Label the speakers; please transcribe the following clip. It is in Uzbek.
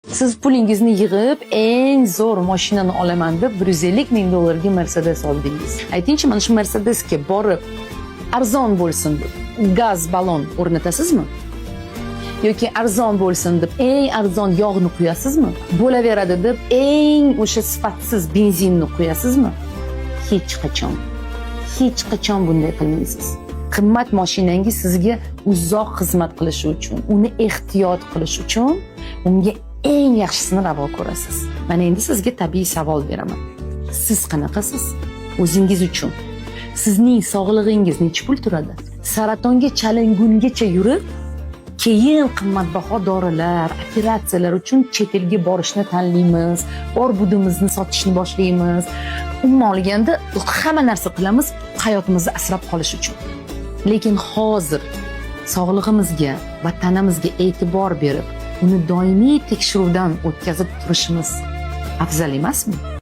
Speaker 1: Siz pulingizni yig'ib, eng zo'r mashinani olaman deb $150 ming Mercedes oldingiz. Aytingchi, mana shu Mercedesga borib, arzon bo'lsin deb gaz ballon o'rnatasizmi? Yoki arzon bo'lsin deb eng arzon yog'ni quyasizmi? Bo'laveradi deb eng o'sha sifatsiz benzinni quyasizmi? Hech qachon bunday qilmaysiz. Qimmat mashinangiz sizga uzoq xizmat qilishi uchun, uni ehtiyot qilish uchun unga eng yaxshisini ravo ko'rasiz. Mana endi sizga tabiiy savol beraman. Siz qanaqasiz? O'zingiz uchun sizning sog'lig'ingiz necha pul turadi? Saratonga chalingungacha yurib, keyin qimmatbaho dorilar, operatsiyalar uchun chet elga borishni tanlaymiz, bor-budimizni sotishni boshlaymiz. Umuman olganda hamma narsa qilamiz hayotimizni asrab qolish uchun. Lekin hozir sog'lig'imizga va tanamizga e'tibor berib, uni doimiy tekshiruvdan o'tkazib turishimiz afzal emasmi?